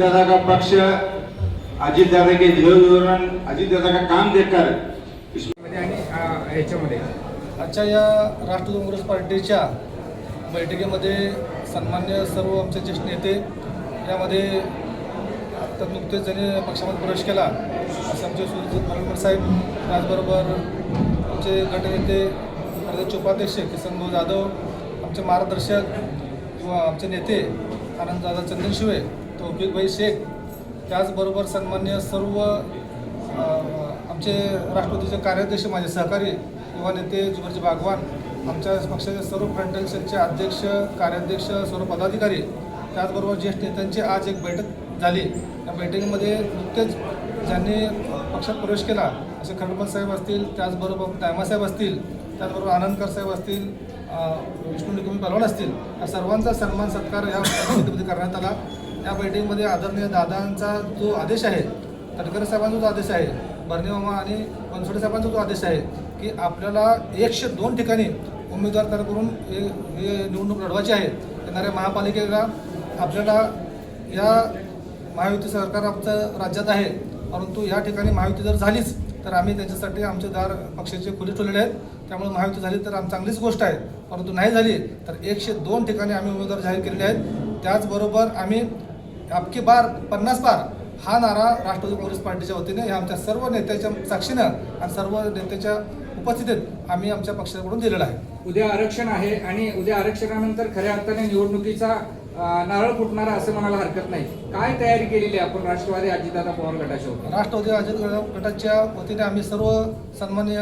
दादा का पक्ष, अजित दादा के ध्येय, अजित दादा का काम देखकर आणि ह्याच्यामध्ये आजच्या या राष्ट्रवादी काँग्रेस पार्टीच्या बैठकीमध्ये सन्मान्य सर्व आमचे ज्येष्ठ नेते यामध्ये आता नुकतेच ज्यांनी पक्षामध्ये प्रवेश केला असे आमचे सुजित मरळकर साहेब, त्याचबरोबर आमचे गटनेते प्रदेश उपाध्यक्ष किसनभाऊ जाधव, आमचे मार्गदर्शक व आमचे नेते आनंददादा चंदनशिवे, तौफिकभाई शेख, त्याचबरोबर सन्मान्य सर्व आमचे राष्ट्रवादीचे कार्याध्यक्ष, माझे सहकारी युवा नेते जुबरजी बागवान, आमच्या पक्षाचे सर्व फ्रंटल सेलचे अध्यक्ष, कार्याध्यक्ष, सर्व पदाधिकारी, त्याचबरोबर ज्येष्ठ नेत्यांची आज एक बैठक झाली. या बैठकीमध्ये नुकतेच ज्यांनी पक्षात प्रवेश केला असे खडपल साहेब असतील, त्याचबरोबर दायमासाहेब असतील, त्याचबरोबर आनंदकर साहेब असतील, विष्णू निकमी पलवान असतील, या सर्वांचा सन्मान सत्कार या बैठकीमध्ये करण्यात आला. या बैठकीमध्ये आदरणीय दादांचा जो आदेश आहे, तटकरे साहेबांचा जो आदेश आहे, बर्ने मामा आणि बनसोडे साहेबांचा जो आदेश आहे की आपल्याला 102 ठिकाणी उमेदवार तयार करून हे निवडणूक लढवायची आहे. येणाऱ्या महापालिकेला आपल्याला या महायुती सरकार आमचं राज्यात आहे, परंतु या ठिकाणी महायुती जर झालीच तर आम्ही त्याच्यासाठी आमचे दार पक्षाचे खुले ठेवलेले आहेत. त्यामुळे महायुती झाली तर चांगलीच गोष्ट आहे, परंतु नाही झाली तर 102 ठिकाणी आम्ही उमेदवार जाहीर केलेले आहेत. त्याचबरोबर आम्ही अबकी बार 50 पार हा नारा राष्ट्रवादी काँग्रेस पार्टीच्या वतीने या आमच्या सर्व नेत्याच्या साक्षीनं आणि सर्व नेत्याच्या उपस्थितीत आम्ही आमच्या पक्षाकडून दिलेला आहे. उद्या आरक्षण आहे आणि उद्या आरक्षणानंतर खऱ्या अर्थाने निवडणुकीचा नारळ फुटणारा असं म्हणायला हरकत नाही. काय तयारी केलेली आहे आपण राष्ट्रवादी अजितदादा पवार गटाच्या वतीने? राष्ट्रवादी अजित गटाच्या वतीने आम्ही सर्व सन्माननीय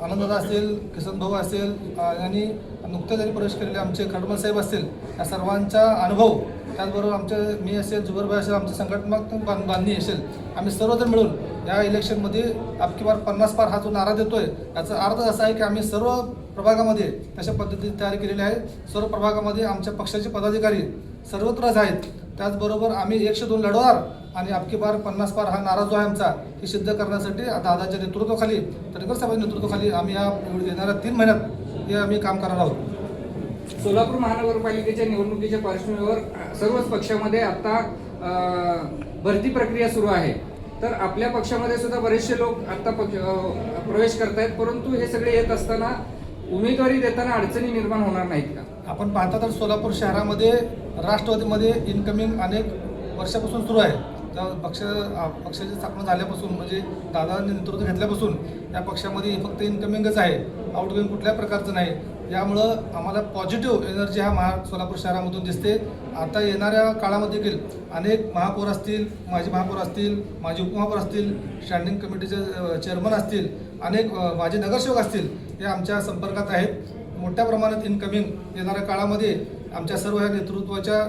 आनंददादा असतील, किसनभाऊ असेल आणि नुकतेच त्यांनी प्रवेश केलेले आमचे खडमल साहेब असतील, या सर्वांचा अनुभव, त्याचबरोबर आमचे मी असेल, जुबरभाई असेल, आमचे संघटनात्मक बांधणी असेल, आम्ही सर्वजण मिळून या इलेक्शनमध्ये अबकी बार 50 पार हा जो नारा देतोय याचा अर्थ असा आहे की आम्ही सर्व प्रभागामध्ये तशा पद्धतीने तयारी केलेली आहे. सर्व प्रभागामध्ये आमच्या पक्षाचे पदाधिकारी सर्वत्रच आहेत. त्याचबरोबर आम्ही 102 लढवणार आणि अबकी बार 50 पार हा नारा जो आहे आमचा हे सिद्ध करण्यासाठी दादाच्या नेतृत्वाखाली, तटकरे साहेबांच्या नेतृत्वाखाली आम्ही या येणाऱ्या 3 महिन्यात हे आम्ही काम करणार आहोत. सोलापूर महानगरपालिकेच्या निवडणुकीच्या पार्श्वभूमीवर सर्वच पक्षामध्ये आता भरती प्रक्रिया सुरू आहे. तर आपल्या पक्षामध्ये सुद्धा बरेचसे लोक आता प्रवेश करतायत, परंतु हे सगळे येत असताना उमेदवारी देताना अडचणी निर्माण होणार नाहीत का? आपण पाहता तर सोलापूर शहरामध्ये राष्ट्रवादीमध्ये इनकमिंग अनेक वर्षापासून सुरू आहे. पक्षाची स्थापना झाल्यापासून म्हणजे दादांनी नेतृत्व घेतल्यापासून या पक्षामध्ये फक्त इनकमिंगच आहे, आउटगोईंग कुठल्याही प्रकारचं नाही. यामुळं आम्हाला पॉझिटिव्ह एनर्जी हा सोलापूर शहरामधून दिसते. आता येणाऱ्या काळामध्ये देखील अनेक महापौर असतील, माजी महापौर असतील, माजी उपमहापौर असतील, स्टँडिंग कमिटीचे चेअरमन असतील, अनेक माजी नगरसेवक असतील, हे आमच्या संपर्कात आहेत. मोठ्या प्रमाणात इनकमिंग येणाऱ्या काळामध्ये आमच्या सर्व या नेतृत्वाच्या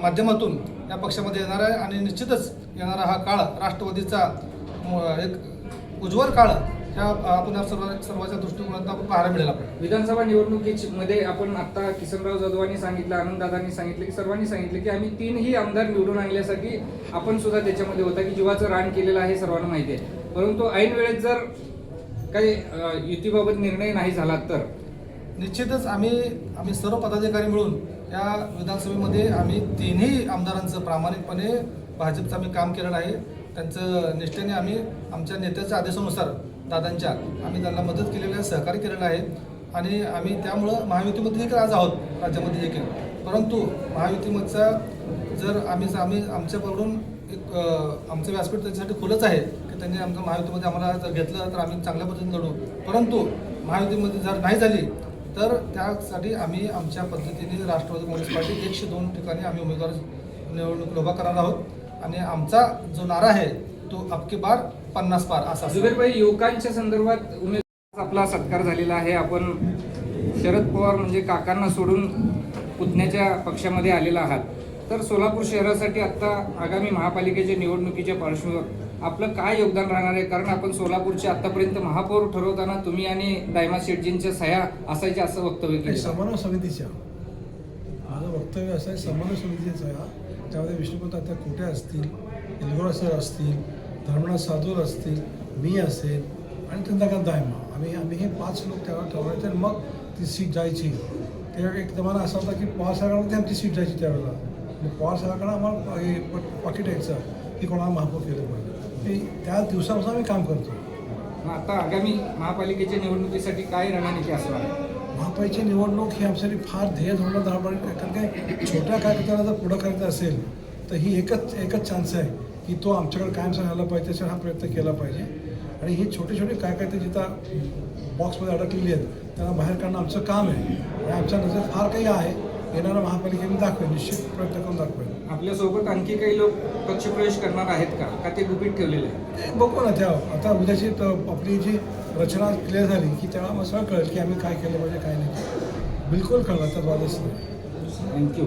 माध्यमातून या पक्षामध्ये येणार आहे आणि निश्चितच येणारा हा काळ राष्ट्रवादीचा एक उज्ज्वल काळ ह्या आपण सर्वांच्या दृष्टिकोनातून आपण पाहायला मिळेल. आपण विधानसभा निवडणुकीमध्ये आपण आता किसनराव जाधवांनी सांगितलं, आनंददादांनी सांगितलं की सर्वांनी सांगितलं की आम्ही 3ही आमदार निवडून आणण्यासाठी आपण सुद्धा त्याच्यामध्ये होता की जीवाचं रान केलेलं आहे, सर्वांना माहिती आहे. परंतु ऐन वेळेत जर काही युतीबाबत निर्णय नाही झाला तर निश्चितच आम्ही सर्व पदाधिकारी मिळून या विधानसभेमध्ये आम्ही 3ही आमदारांचं प्रामाणिकपणे भाजपचं आम्ही काम केलेलं आहे. त्यांचं निष्ठेने आम्ही आमच्या नेत्याच्या आदेशानुसार दादांच्या आम्ही त्यांना मदत केलेली आहे, सहकार्य केलेलं आहे आणि आम्ही त्यामुळं महायुतीमध्ये देखील आज आहोत राज्यामध्ये देखील. परंतु महायुतीमधचा जर आम्ही आमच्याकडून एक आमचं व्यासपीठ त्याच्यासाठी खुलंच आहे की त्यांनी आमच्या महायुतीमध्ये आम्हाला जर घेतलं तर आम्ही चांगल्या पद्धतीने लढू. परंतु महायुतीमध्ये जर नाही झाली तर त्यासाठी आम्ही आमच्या पद्धतीने राष्ट्रवादी काँग्रेस पार्टी 102 ठिकाणी आम्ही उमेदवार निवडणूक उभा करणार आहोत आणि आमचा जो नारा आहे तो अबकी बार 50 पार असा. जुबेरभाई, युवकांच्या संदर्भात उमेदवार आपला सत्कार झालेला आहे. आपण शरद पवार म्हणजे काकांना सोडून पुतण्याच्या पक्षामध्ये आलेला आहात. तर सोलापूर शहरासाठी आता आगामी महापालिकेच्या निवडणुकीच्या पार्श्वभूमीवर आपलं काय योगदान राहणार आहे? कारण आपण सोलापूरचे आतापर्यंत महापौर ठरवताना तुम्ही आणि दायमा शेटजींच्या सह्या असायच्या असं वक्तव्य केलं. समन्वय समितीच्या माझं वक्तव्य असं आहे, समन्वय समितीचा त्यामध्ये विष्णुपंत आता खोटे असतील, एलगोरा सर असतील, धर्मनाथ साधूर असतील, मी असेल आणि चंद्रकांत दायमा, आम्ही हे 5 लोक त्यावेळेला ठरवायचे मग ती सीट जायची. त्यावेळी एक जमाना असा होता की पवार साहेबांमध्ये आमची सीट जायची त्यावेळेला. मग पवार साहेबांकडे आम्हाला हे पाकिट यायचं की कोणाला महापौर केलं पाहिजे. त्या दिवसापासून आम्ही काम करतो. मग आता आगामी महापालिकेच्या निवडणुकीसाठी काय रणनीती असणार आहे? महापालिकेची निवडणूक ही आमच्यासाठी फार ध्येय धोरण धारपण, कारण काय छोट्या कार्यकर्त्याला जर पुढं करायचं असेल तर ही एकच चान्स आहे की तो आमच्याकडे कायम राहायला पाहिजे, त्याच्यावर हा प्रयत्न केला पाहिजे. आणि ही छोटे कार्यकर्ते जिथं बॉक्समध्ये अडकलेली आहेत त्यांना बाहेर काढणं आमचं काम आहे. आणि आमच्या नजरेत फार काही आहे, येणाऱ्या महापालिकेने दाखवेल, निश्चित प्रयत्न करून दाखवेल. आपल्यासोबत आणखी काही लोक पक्षप्रवेश करणार आहेत का ते गुपित ठेवलेले आहे? ते बघू ना, त्या आता उद्याची आपली जी रचना क्लिअर झाली की तेव्हा मला सगळं कळेल की आम्ही काय केलं पाहिजे काय नाही. बिलकुल कळलं, त्यात वादच नाही. थँक्यू.